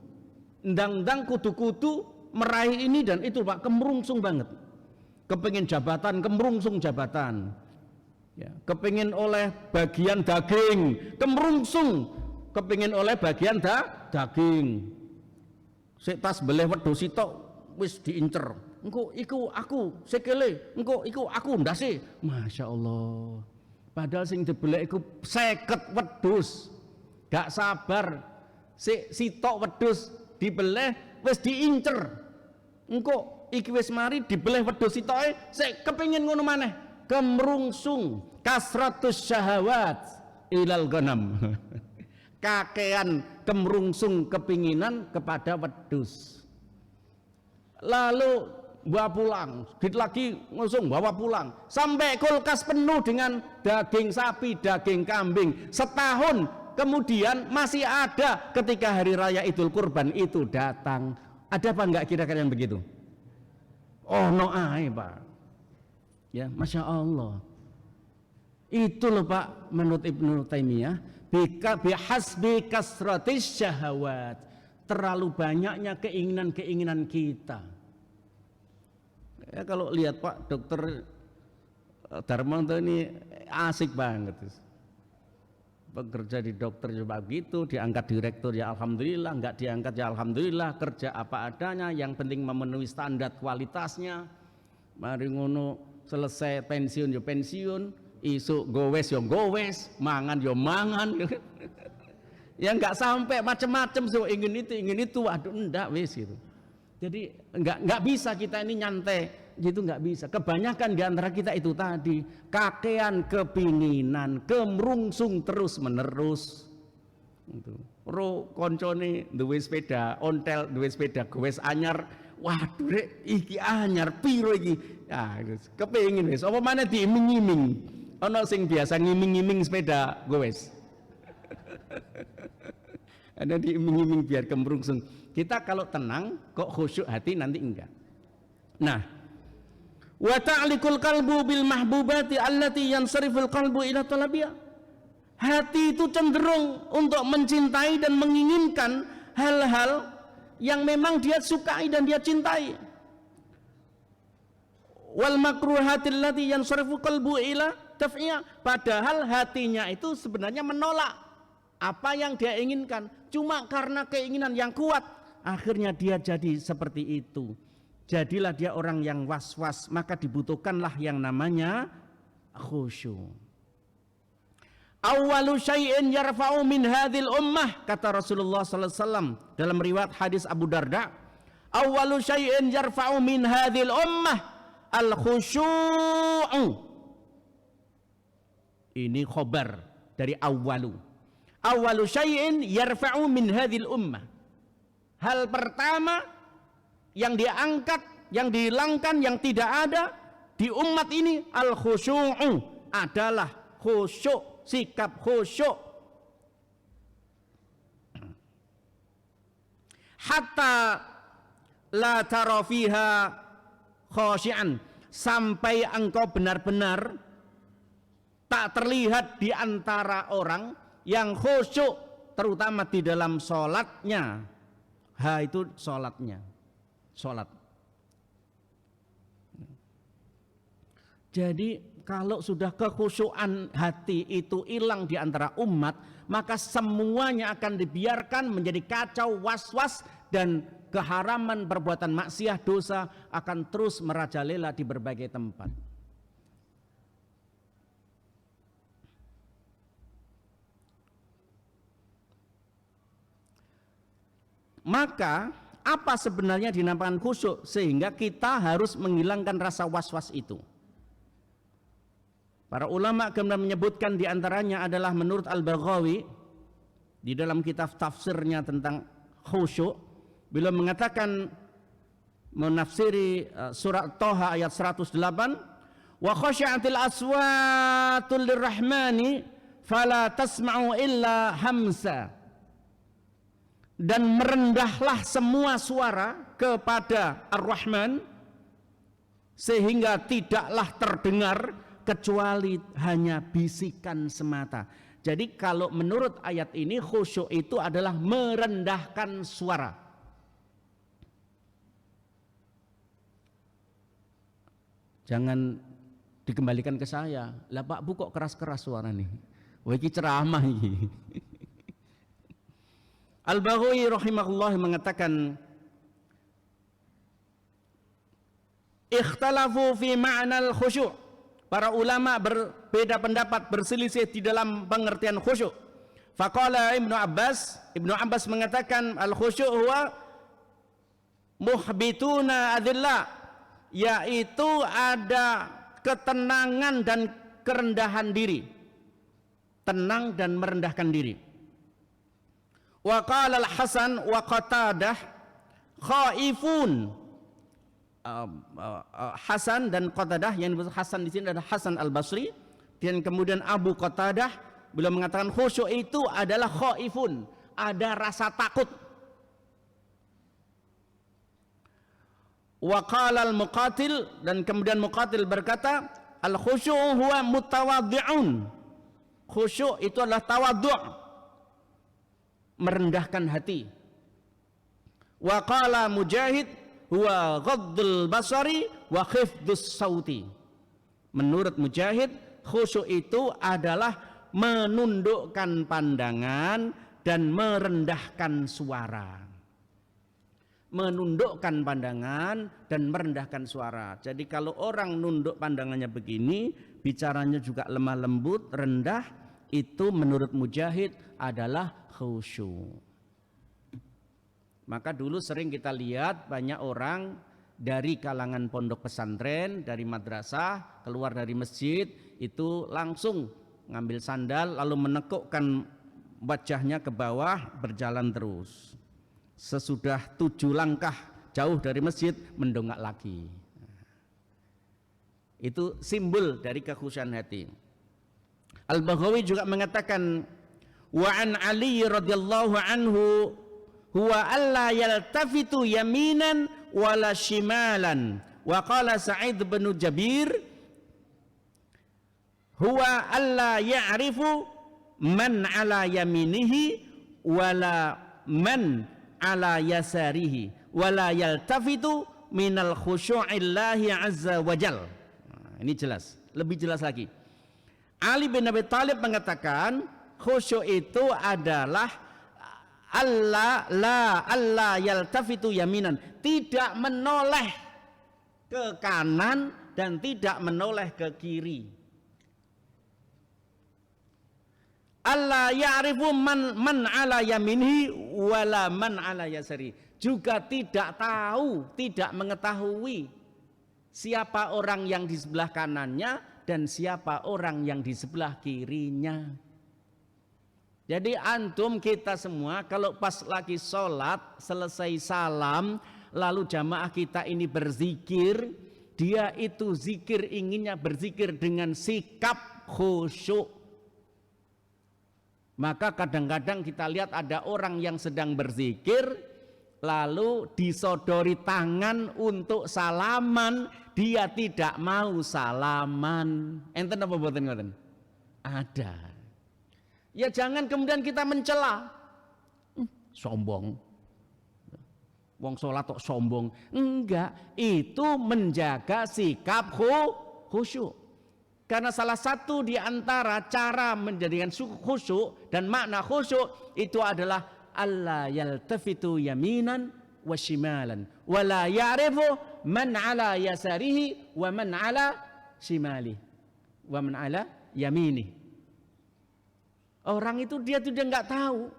Ndang-ndang kudu-kudu meraih ini dan itu Pak, kemerungsung banget. Kepengin jabatan, kemerungsung jabatan. Ya, kepingin oleh bagian daging, kemerungsung, kepingin oleh bagian daging. Sik tas beleh wedhus sitok wis diincer. Engko iku aku sikile, engko iku aku ndase. Masya Allah. Padahal sing dibeleh iku 50 wedhus. Gak sabar. Sik sitok wedhus dibeleh wis diincer. Engko iki wis mari dibeleh wedhus sitoke sik kepingin ngono maneh. Kemerungsung, kasratus syahawat ilal ghanam. Kakean kemerungsung kepinginan kepada wedhus. Lalu bawa pulang, sedikit lagi ngusung bawa pulang, sampai kulkas penuh dengan daging sapi, daging kambing. Setahun kemudian masih ada ketika hari raya Idul Kurban itu datang. Ada apa enggak kira-kira yang begitu? Oh no ae Pak. Ya, Masya Allah. Itu loh Pak, menurut Ibnu Taimiyah, bihasbi kasratis syahawat, terlalu banyaknya keinginan-keinginan kita. Ya, kalau lihat Pak Dokter Darmanto ini asik banget. Bekerja di dokter coba gitu, diangkat direktur ya alhamdulillah, enggak diangkat ya alhamdulillah, kerja apa adanya, yang penting memenuhi standar kualitasnya. Mari ngono selesai pensiun yo pensiun, isuk gowes yo gowes, mangan yo mangan. Ya enggak sampai macam-macam so ingin itu, aduh enggak wis gitu. Jadi enggak bisa kita ini nyantai gitu, enggak bisa. Kebanyakan di antara kita itu tadi kakean kepinginan, kemerungsung terus menerus. Itu. Ro koncone duwe sepeda, ontel duwe sepeda gowes anyar. Waduh rek iki anyar piro iki. Ah, kepengin wis apa maneh diiming-iming. Ana sing biasa ngiming-iming sepeda gowes. Ada diiming-iming biar kemerungsung. Kita kalau tenang kok khusyuk hati nanti enggak. Nah, wa ta'liqul qalbu bil mahbubati allati yansariful qalbu ila talabiyah. Hati itu cenderung untuk mencintai dan menginginkan hal-hal yang memang dia sukai dan dia cintai. Wal makruhatil lati yansarifu qalbu ila daf'iyah, padahal hatinya itu sebenarnya menolak apa yang dia inginkan, cuma karena keinginan yang kuat akhirnya dia jadi seperti itu. Jadilah dia orang yang was-was, maka dibutuhkanlah yang namanya khusyuk. Awwalu syai'in yarfa'u min hadhil ummah, kata Rasulullah sallallahu alaihi wasallam dalam riwayat hadis Abu Darda, awwalu syai'in yarfa'u min hadhil ummah al khusyu'u. Ini khobar dari awwalu. Awwalu syai'in yarfa'u min hadhil ummah. Hal pertama yang diangkat, yang dihilangkan, yang tidak ada di umat ini al khusyu'u, adalah khusyuk, sikap khusyuk. Hatta la tara fiha khasyi'an, sampai engkau benar-benar tak terlihat di antara orang yang khusyuk, terutama di dalam sholatnya. Itu sholatnya, sholat. Jadi kalau sudah kekhusyuan hati itu hilang di antara umat, maka semuanya akan dibiarkan menjadi kacau, was-was, dan keharaman perbuatan maksiat, dosa akan terus merajalela di berbagai tempat. Maka apa sebenarnya dinamakan khusyuk sehingga kita harus menghilangkan rasa was-was itu? Para ulama kemudian menyebutkan diantaranya adalah menurut Al-Baghawi di dalam kitab tafsirnya tentang khusyuk, beliau mengatakan menafsiri surat Thaha ayat 108, wa khasyatil aswatul lirrahmani fala tasma'u illa hamsa, dan merendahlah semua suara kepada Ar-Rahman sehingga tidaklah terdengar kecuali hanya bisikan semata. Jadi kalau menurut ayat ini khusyuk itu adalah merendahkan suara. Jangan dikembalikan ke saya. Lah Pak Bu kok keras-keras suara nih? Wah ini ceramah ini. Al-Baghawi rahimahullah mengatakan, ikhtalafu fi ma'nal khusyuk. Para ulama berbeda pendapat, berselisih di dalam pengertian khusyuk. Faqala Ibnu Abbas mengatakan al-khusyuk huwa muhbituna adillah, yaitu ada ketenangan dan kerendahan diri, tenang dan merendahkan diri. Wa qala al-Hasan wa Qatadah khaifun. Hasan dan Qatadah, yang disebut Hasan di sini adalah Hasan Al-Basri, dan kemudian Abu Qatadah beliau mengatakan khusyuk itu adalah khaifun, ada rasa takut. Wa qala al-Muqatil, dan kemudian Muqatil berkata al-khusyuk huwa mutawadhi'un, khusyuk itu adalah tawadhu', merendahkan hati. Wa qala Mujahid huwa ghaddul basari wa khifdus sauti. Menurut Mujahid, khusyuk itu adalah menundukkan pandangan dan merendahkan suara. Menundukkan pandangan dan merendahkan suara. Jadi kalau orang nunduk pandangannya begini, bicaranya juga lemah lembut, rendah, itu menurut Mujahid adalah khusyuk. Maka dulu sering kita lihat banyak orang dari kalangan pondok pesantren, dari madrasah, keluar dari masjid, itu langsung ngambil sandal lalu menekukkan wajahnya ke bawah, berjalan terus. Sesudah 7 langkah jauh dari masjid, mendongak lagi. Itu simbol dari kekhusyuan hati. Al-Baghawi juga mengatakan, wa an Ali radhiyallahu anhu huwa alla yaltafitu yaminan wala shimalan, wa qala Sa'id bin Jabir huwa alla ya'rifu man ala yaminihi wala man ala yasarihi wala yaltafitu minal khusyu'illahi azza wajal. Ini jelas, lebih jelas lagi. Ali bin Abi Thalib mengatakan khusyuk itu adalah Allah yaltafitu yaminan, tidak menoleh ke kanan dan tidak menoleh ke kiri. Allah ya'rifu man ala yaminhi wala man ala yasari, juga tidak tahu, tidak mengetahui siapa orang yang di sebelah kanannya dan siapa orang yang di sebelah kirinya. Jadi antum kita semua kalau pas lagi sholat selesai salam lalu jamaah kita ini berzikir, dia itu zikir inginnya berzikir dengan sikap khusyuk. Maka kadang-kadang kita lihat ada orang yang sedang berzikir lalu disodori tangan untuk salaman, dia tidak mau salaman. Enten apa mboten ngoten? Ada. Ya jangan kemudian kita mencela. Sombong. Wong sholat kok sombong. Enggak, itu menjaga sikap khusyuk. Karena salah satu di antara cara menjadikan khusyuk dan makna khusyuk itu adalah Allah yaltafitu yaminan wa shimalan wa la ya'rifu man ala yasarihi wa man ala shimali wa man ala yamini. Orang itu dia sudah enggak tahu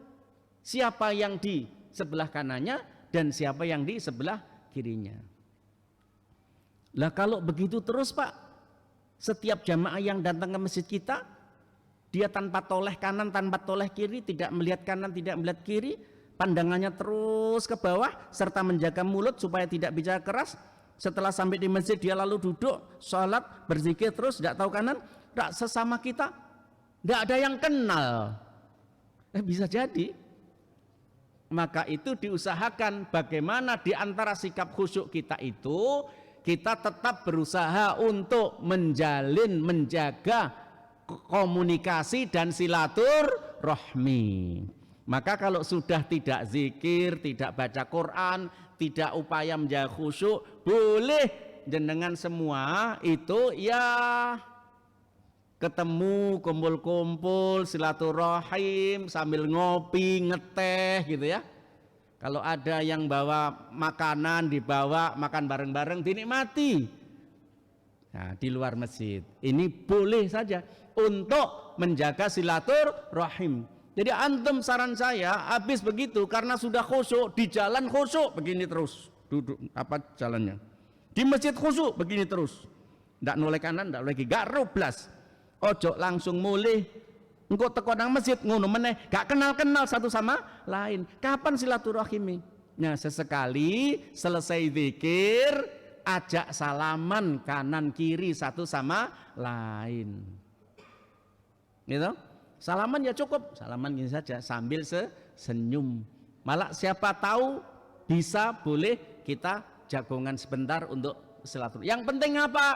siapa yang di sebelah kanannya dan siapa yang di sebelah kirinya. Lah kalau begitu terus Pak, setiap jamaah yang datang ke masjid kita, dia tanpa toleh kanan, tanpa toleh kiri, tidak melihat kanan, tidak melihat kiri, pandangannya terus ke bawah, serta menjaga mulut supaya tidak bicara keras. Setelah sampai di masjid dia lalu duduk, sholat, berzikir terus, tidak tahu kanan, tidak sesama kita, tidak ada yang kenal. Bisa jadi. Maka itu diusahakan bagaimana di antara sikap khusyuk kita itu, kita tetap berusaha untuk menjalin, menjaga komunikasi dan silaturahmi. Maka kalau sudah tidak zikir, tidak baca Quran, tidak upaya menjaga khusyuk, boleh jenengan semua itu ya ketemu, kumpul-kumpul, silaturahim sambil ngopi, ngeteh gitu ya. Kalau ada yang bawa makanan, dibawa makan bareng-bareng, dinikmati. Nah, di luar masjid. Ini boleh saja untuk menjaga silaturahim. Jadi antum saran saya, habis begitu karena sudah khusyuk, di jalan khusyuk begini terus. Duduk apa jalannya? Di masjid khusyuk begini terus. Ndak noleh kanan, ndak noleh kiri, gak roblas. Ojo langsung mulih. Engkau teko nang masjid ngono meneh, gak kenal-kenal satu sama lain. Kapan silaturahimi? Nah, sesekali selesai zikir, ajak salaman kanan kiri satu sama lain. Gitu? Salaman ya cukup, salaman gini saja sambil senyum. Malah siapa tahu bisa boleh kita jagongan sebentar untuk silaturahmi. Yang penting apa?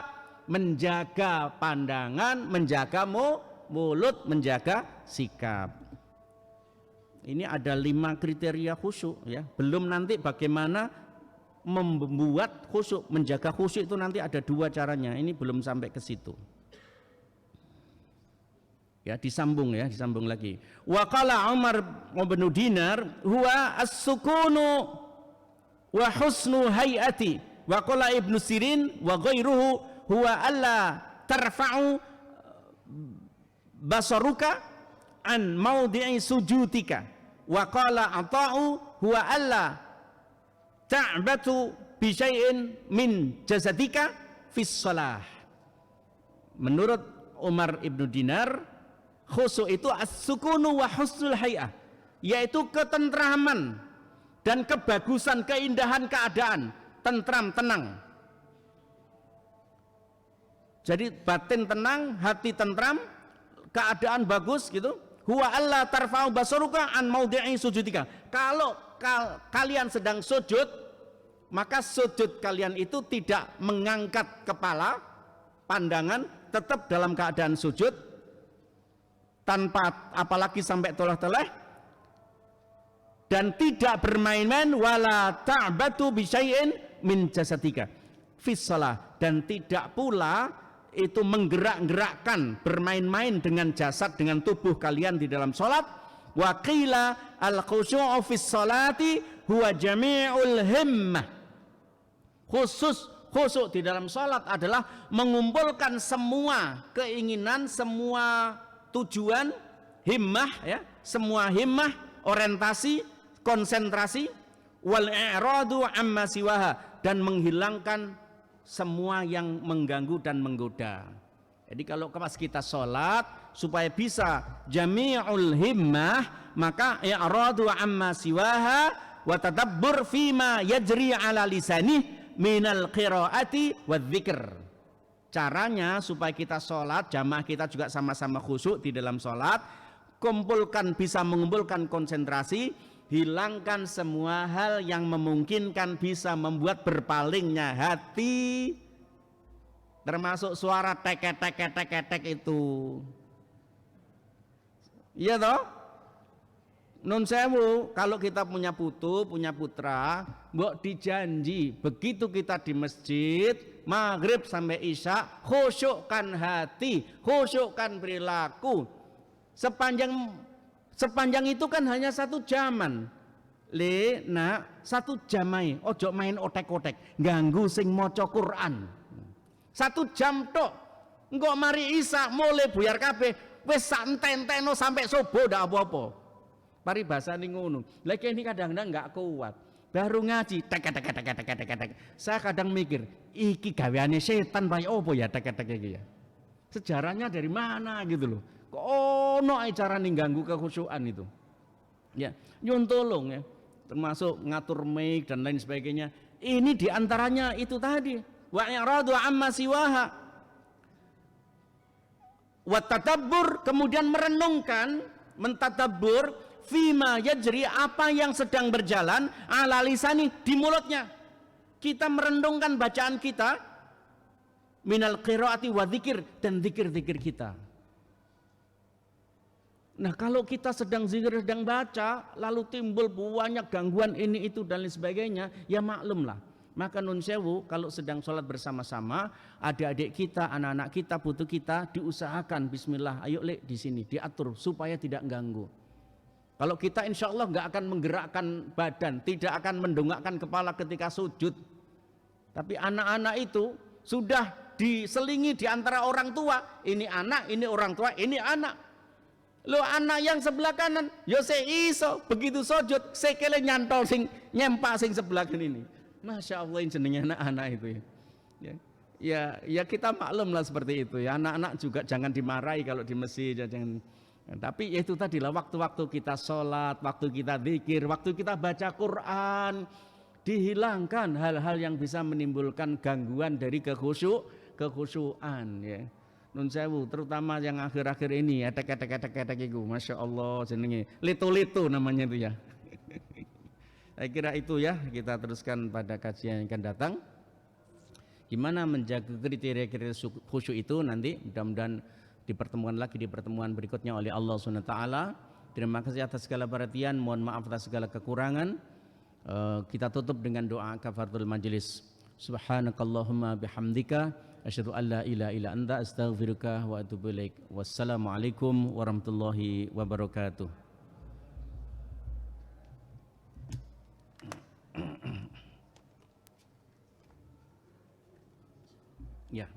Menjaga pandangan, menjaga mulut, menjaga sikap. Ini ada 5 kriteria khusyuk ya. Belum nanti bagaimana membuat khusyuk, menjaga khusyuk itu nanti ada 2 caranya. Ini belum sampai ke situ. Ya, disambung lagi. Wa qala Umar bin Dinar huwa as-sukunu wa husnu hayati. Wa qala Ibnu Sirin wa ghairuhu huwa alla tarfa'u basaruka an maudhi'i sujudika. Wa qala Ata'u huwa alla ta'batu bi syai'in min jasadika fis shalah. Menurut Umar Ibnu Dinar, khusyuk itu as-sukunu wa husnul hay'ah, yaitu ketentraman dan kebagusan, keindahan keadaan, tentram, tenang. Jadi batin tenang, hati tentram, keadaan bagus gitu. Huwa alla tarfa'u basaruka an maudhi'i sujudika. Kalau kalian sedang sujud, maka sujud kalian itu tidak mengangkat kepala, pandangan tetap dalam keadaan sujud, tanpa apalagi sampai toleh-toleh, dan tidak bermain-main. Wala ta'batu bi syai'in min jasadika fis shalah, dan tidak pula itu menggerak-gerakkan, bermain-main dengan jasad, dengan tubuh kalian di dalam salat. Wa qila al-khusyu'u fis salati huwa jami'ul himmah. Khusyuk di dalam salat adalah mengumpulkan semua keinginan, semua tujuan, himmah ya, semua himmah, orientasi, konsentrasi, wal i'radu amma siwaha, dan menghilangkan semua yang mengganggu dan menggoda. Jadi kalau pas kita sholat supaya bisa jami'ul himmah, maka i'radu amma siwaha wa tadabbur fima yajri ala lisanih minal qiraati wa dzikr. Caranya supaya kita sholat, jamaah kita juga sama-sama khusyuk di dalam sholat, bisa mengumpulkan konsentrasi, hilangkan semua hal yang memungkinkan bisa membuat berpalingnya hati, termasuk suara tek itu. Iya toh? Nun sewu, kalau kita punya putu, punya putra, mbok dijanji begitu kita di masjid maghrib sampai isya, khusyukkan hati, khusyukkan perilaku. Sepanjang itu kan hanya 1 jaman. Nak 1 jamai, ojo main otek-otek, ganggu sing maca Quran. 1 jam tok. Engko mari isya mulai buyar kabeh, wis santen-teno sampai subuh ndak apa-apa. Paribasane ngono. Lah ini kadang-kadang enggak kuat. Baru ngaji tek. Saya kadang mikir, iki gaweane setan bae opo ya tek iki ya. Sejarahnya dari mana gitu loh. Kok ono ae carane ganggu kekhusyukan itu. Ya, nyun tolong ya. Termasuk ngatur mic dan lain sebagainya. Ini diantaranya itu tadi. Wa i'radu amma siwaha. Wa tadabbur, kemudian merenungkan, mentadabbur fima yajri, apa yang sedang berjalan ala lisani, di mulutnya. Kita merenungkan bacaan kita, minal qiraati wa dzikir, dan zikir-zikir kita. Nah, kalau kita sedang zikir, sedang baca, lalu timbul banyak gangguan ini itu dan lain sebagainya, ya maklumlah. Maka nun sewu, kalau sedang sholat bersama-sama, adik-adik kita, anak-anak kita, putu kita, diusahakan bismillah, ayo lek di sini diatur supaya tidak ganggu. Kalau kita insya Allah nggak akan menggerakkan badan, tidak akan mendongakkan kepala ketika sujud. Tapi anak-anak itu sudah diselingi di antara orang tua. Ini anak, ini orang tua, ini anak. Lo anak yang sebelah kanan, yo iso begitu sujud, sekele nyantol sing nyempak sing sebelah ini. Masya Allah, ini jenenge anak-anak itu ya. Ya kita maklum lah seperti itu ya. Anak-anak juga jangan dimarahi kalau di masjid, jangan. Tapi itu tadilah waktu-waktu kita sholat, waktu kita zikir, waktu kita baca Quran, dihilangkan hal-hal yang bisa menimbulkan gangguan dari kekhusyuan ya. Nun sewu, terutama yang akhir-akhir ini ya, tek itu, masya Allah, jenenge litu-litu namanya itu ya. Saya kira itu ya, kita teruskan pada kajian yang akan datang. Gimana menjaga kriteria-kriteria khusyuk itu nanti mudah-mudahan dipertemuan lagi di pertemuan berikutnya oleh Allah SWT. Terima kasih atas segala perhatian, mohon maaf atas segala kekurangan. Kita tutup dengan doa kafaratul majelis. Subhanakallahumma bihamdika asyhadu an la ilaha illa anta astaghfiruka wa atubu ilaik. Wassalamualaikum warahmatullahi wabarakatuh. Ya.